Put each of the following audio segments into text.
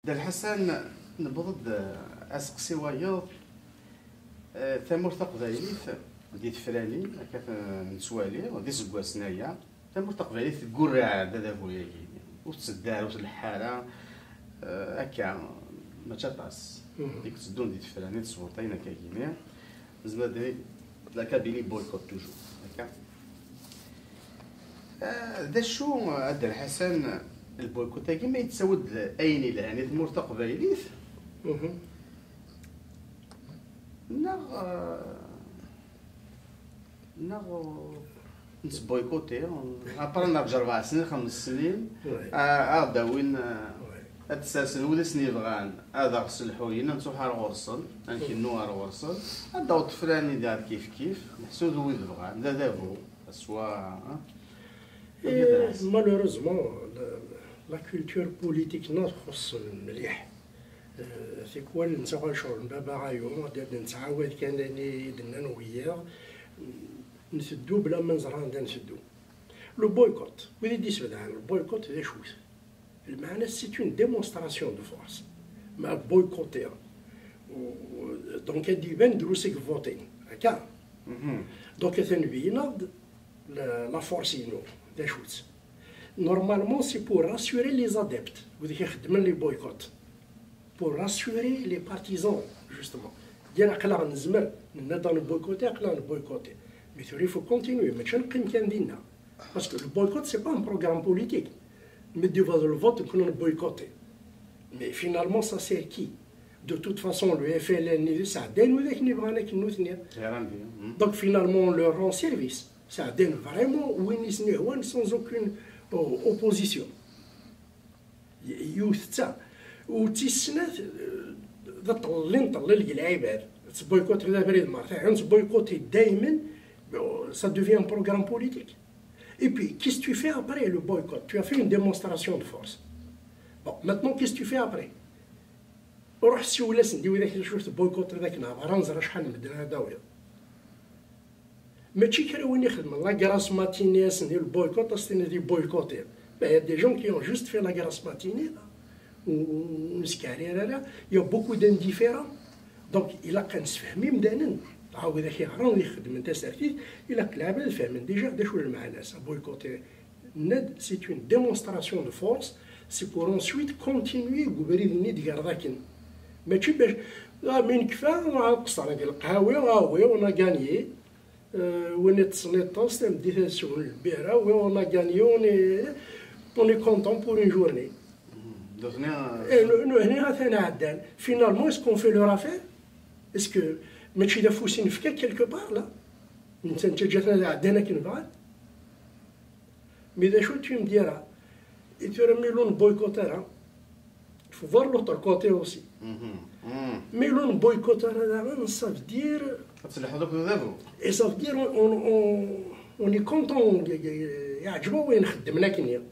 دا الحسن نبض اسقسي وايض ثمور تقبايليت دي تفراني هكا نسوالي ودي سكواس نايا ثمور تقبايليت كورع دا فويا وتسدار وتلحاره هكا ما تشطاس ديك تسدون دي تفراني تصورتين هكا كيما زعما دي لا كابيني بويكوت توجور هكا دا شو هذا الحسن البويكوت كيما يتسود ايني يعني ثمور تقبايليت نتبويكوتي ابرا نرجع 4 سنين 5 سنين عاد وين اتساسن ولا سنين بغان هذا غسل حوينا نتوحى غورصل نكنو غورصل هذا الطفلاني دار كيف محسود وين بغان لا دابو سوا مالوروزمون لا كولتور بوليتيك نخص مليح سي كوا نتاع شغل بابا غايو نتعاود كان درنا وياه نسدو بلا ما نزران نسدو لو بويكوت وين يدي سبدا البويكوت هذا شوز المعنى سي اون ديمونستراسيون دو فورس ما بويكوتير دونك هادي يبان دروسك فوتين هكا دونك ثنبينا لا فورسينو هذا شوز نورمالمون سي بور راسيوري لي زاديبت وذاك يخدمن لي بويكوت pour rassurer les partisans, justement. Dire que là, nous dans le boycotté, là, le boycotté. Mais il faut continuer. Mais je ne sais pas. Parce que le boycott, ce n'est pas un programme politique. Mais devant le vote, nous avons boycotté. Mais finalement, ça sert qui? De toute façon, le FLN, ça a dénoué que nous tenir. Donc finalement, on leur rend service. Ça a dénoué vraiment sans aucune opposition. Youth, ça. وتيسنات طلل العباد تبويكوت هذا بريد مرتاح تبويكوتي دائما ça devient un programme politique. Et puis qu'est-ce que tu fais après le boycott? Tu as fait une démonstration de force. Bon, maintenant qu'est-ce que tu fais après? روح سولس نديو ذاك شفت بويكوت هذاك نهار رانزر شحال نبدل هذا ويا ماشي كرا وين يخدم لا غراس ماتينيس ندير البويكوت اصلا ندير بويكوتير يا دي جون كي اون جوست في لا غراس ماتيني il y a beaucoup d'indifférents. Donc, il a qu'un sfahmim d'anen. عاود ذاك يعرون يخدم انت ساكتي الى كلاب فاهمين ديجا دا شو المعنى سا بويكوتي ند سي اون ديمونستراسيون دو فورس سي بور انسويت كونتينيي وبريد نيد غير ماشي باش من كفا نقص على القهاوي وي اون غانيي وين تصنيطوس ديت سول البيرا وي اون غانيي اون كونتون بور اون جورني nous avons finalement, est-ce qu'on fait leur affaire? Est-ce que ماشي دافوسين نفكا quelque part là انت جاتنا عندنا كنبغى مي دا شو tu me diras et tu remets l'on boycotter il faut voir l'autre côté aussi mais l'on boycotter là ça veut dire et ça veut dire on est content يعجبو وين خدمنا كنيا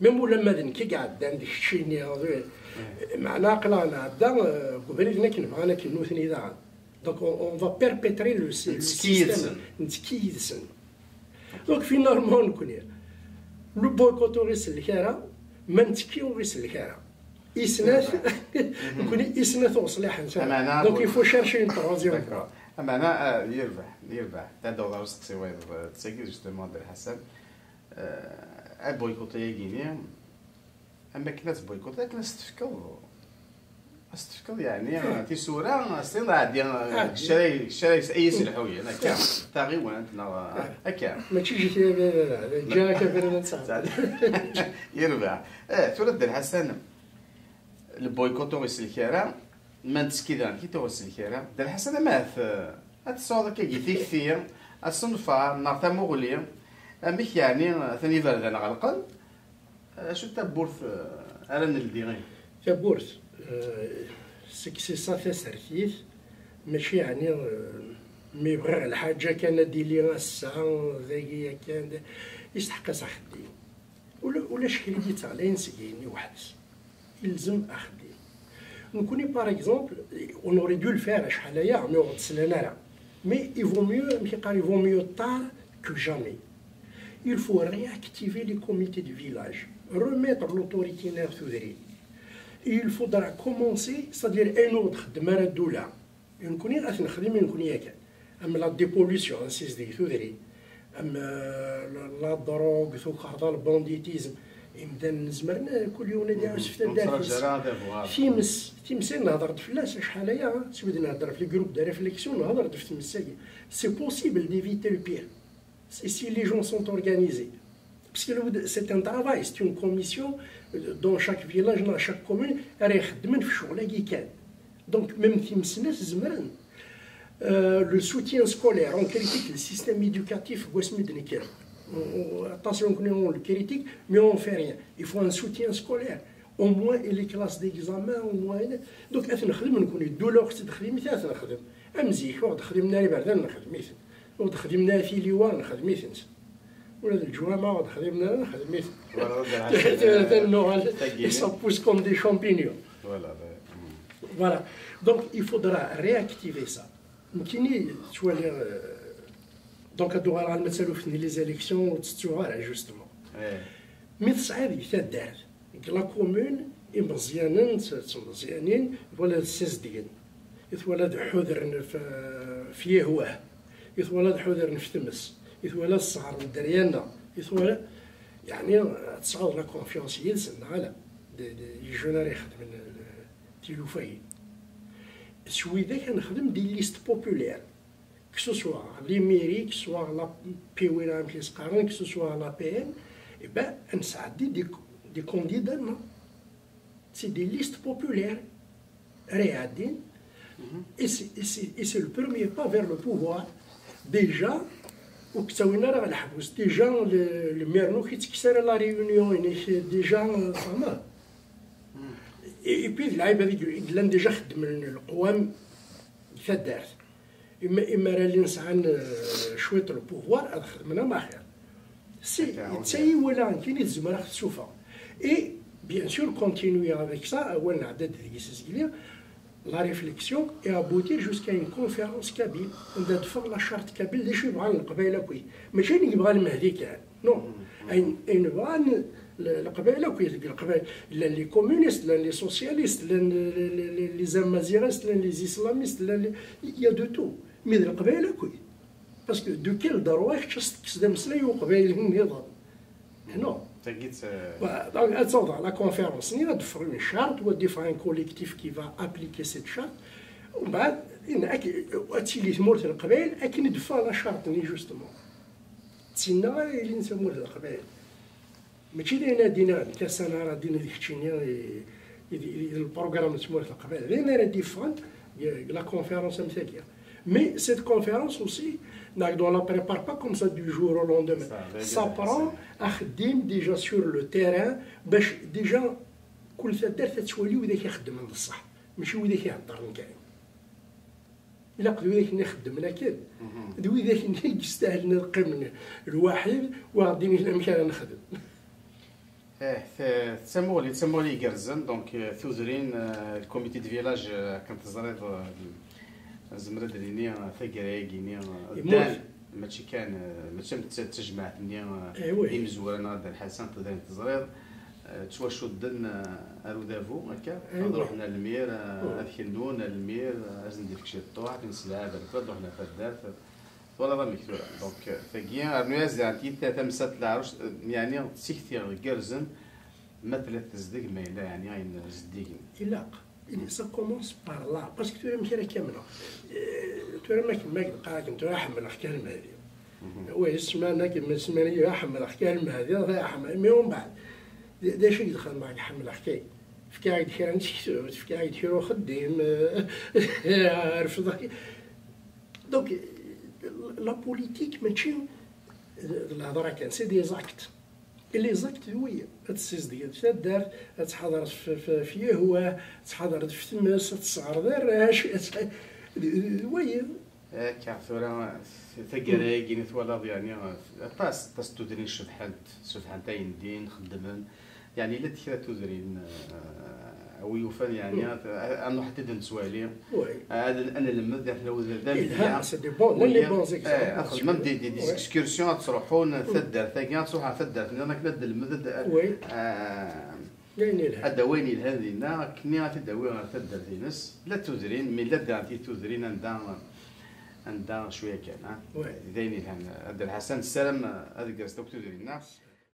ميم ولا مادن كي قاعد عندك شي معنا قلانا هدا قبيلتنا كنبغى انا كنوثني ذا دونك اون فا بيربيتري لو سيستم نتكيدسن دونك فينالمون نكون لو بويكوتو غيس الكارا ما نتكيو غيس الكارا إسناث نكون إسناث وصلاح انسان دونك يفو شيرشي اون تروازيام معنا يربح تا دولار سقسي واحد تساكي جوستومون ديال حسن بويكوتي كينيا اما كنا تبويكوتي كنا استفكر يعني تيسورا سينا عادي شراي اي سلحويه هكا تاغيوان هكا ماشي جيتي جاك بيرنا تساعد يربح تولد الحسن البويكوتو السلكيرا ما نتسكيدان كي تو السلكيرا دار الحسن ماث هاد الصوره كي كثير الصنفه نار تمغلي امك يعني ثاني فردان غلقل شو تبورث انا نلدي غير تبورث سي صافي سرتيث ماشي يعني مي بغى الحاجه كان ديلي الساعه ذاكيا كان يستحق صاحبي ولا شكل ديت على نسيني وحدس يلزم اخدي نكوني باغ اكزومبل اون اوري دو الفير شحال مي غتسنانا راه مي يفو ميو مي قال يفو ميو طار كو جامي. Il faut réactiver les comités de village, remettre l'autorité nerf. il faudra commencer, c'est-à-dire un autre de Maradoula. يمكن غادي نخدم يمكن ياك اما لا ديبوليسيون انسيس دي ثودري اما لا دروغ ثو كاردا البونديتيزم يمدن نزمرنا كل يوم ندير سفتا دار تيمسين هضرت فلاش شحال هيا سيدي نهضر في الجروب دو ريفليكسيون هضرت في تمساكي سي بوسيبل ديفيتي لو بير سي لي جون سون اورغانيزي باسكو سي ان ترافاي سي اون كوميسيون دون شاك فيلاج نا شاك كومون راه يخدمن في شغله كي كان دونك ميم تيمسناس زمرن le soutien scolaire, on critique le système éducatif, attention, on le critique, mais on ne fait rien. Il faut un soutien scolaire, au moins les classes d'examen, au moins. Donc, nous avons des douleurs, nous avons des أمزيك واحد خدمنا لي بعدا نخدميثن واحد خدمنا في ليوان نخدميثن ولا الجوامع واحد خدمنا نخدميثن هذا النوع يصبوس كوم دي شامبينيون فوالا دونك il faudra réactiver ça يمكن تولي دونك هادو راه المسألة في لي زيليكسيون وتستوغال جوستومون مي تصعيب يتدار لا كومون مزيانين ولا السيس ديال يتولد حذر في يهواه يتولد حذر في تمس يتولد الصغر الدريانة يتولد يعني تصعد لا كونفيونس يلسن على يجونا يخدم تيلوفاي سويدا كنخدم دي ليست بوبولير كسو سوا لي ميري كسو لا بي ويرام كيسقارن كسو سوا لا بي ان اي نساعد دي كونديدا سي دي ليست بوبولير ريادين et c'est le premier pas vers le pouvoir déjà وكتاوينا راه الحبوس ديجا الميرنو كيتكسر لا ريونيون ديجا فهمت اي بي اللعيبه هذيك لان ديجا خدم القوام كدارت اما راه اللي نسعى شويه البوفوار خدمنا ما خير سي ولا كاين الزمره السوفا اي بيان سور كونتينيو افيك سا اول عدد ديال السجليه la réflexion et aboutir jusqu'à une conférence kabyle on doit faire la charte kabyle اللي شو يبغى القبائل كوي ماشي اللي يبغى المهدي كان نو اين يبغى القبائل كوي القبائل لي كومونيست لي سوسياليست لي زامازيغيست لي اسلاميست يا دو تو مي القبائل كوي باسكو دو كيل درويش تقصد مسلي وقبائل النظام نو Donc, attendre la conférence, il y a une charte ou un collectif qui va appliquer cette charte. On va utiliser le mot de l'Aqbel et qui ne défend la charte, justement. Sinon, il y a un mot de l'Aqbel. Mais si on a dit le programme de l'Aqbel, il y a différent la conférence. Mais cette conférence aussi, on ne la prépare pas comme ça du jour au lendemain. Ça prend à déjà sur le terrain, déjà, كل ثدار تتولي وذاك يخدم من الصح ماشي وذاك يهضر نكاين إلا قد وذاك نخدم لكن وذاك يستاهل نلقي من الواحد وغادي الامكان نخدم تسموا لي كرزن دونك ثوزرين الكوميتي دو فيلاج كانت زريض زمرد ليني ثقرايقيني ماشي كان ماشي تجمعت ني مزورنا هذا الحسن تدين تزريض تشوا شدن ارودافو هكا رحنا للمير اذكنون المير ازن ديك شي طوح كنسلعب رحنا فدار ولا راه مكتوب دونك ثقيا رنواز يعني تمسات العروش يعني تسيكتي كرزن مثلا تزدق ما الا يعني عين زديقين الا ça commence par là parce que tu as مشي كامله tu as ما قاعد انت حمل الكلمه هذه وي اسمعنا كما سمعني حمل الكلمه هذه راه حمل مي ومن بعد دا شي يدخل معك حمل حكايه في قاعد كيران تكتب في قاعد كيرو خديم عرفت دونك لا بوليتيك ماشي الهضره كان سي دي زاكت اللي زاكت هوية تسيس ديال تدار تحضر في يهواه تحضر في تماس تصغر دراش وي كعثورة ثقرايقين ثوالض يعني باس تستودرين شبحان تاين دين خدمن يعني لا تكرا تودرين ويوفان يعني انه حتى نسوالي هذا انا لما لو ذا سي دي بون لي بون اخذ ميم دي اكسكورسيون تروحون ثدر ثقيان تروح ثدر انا كنت المدد هذا وين يلهى دينا كني غتداوي غير تدار دينس لا تودرين من لا دارتي تودرين عندها شويه كان داين يلهى هذا الحسن السلام هذا جالس تودرينا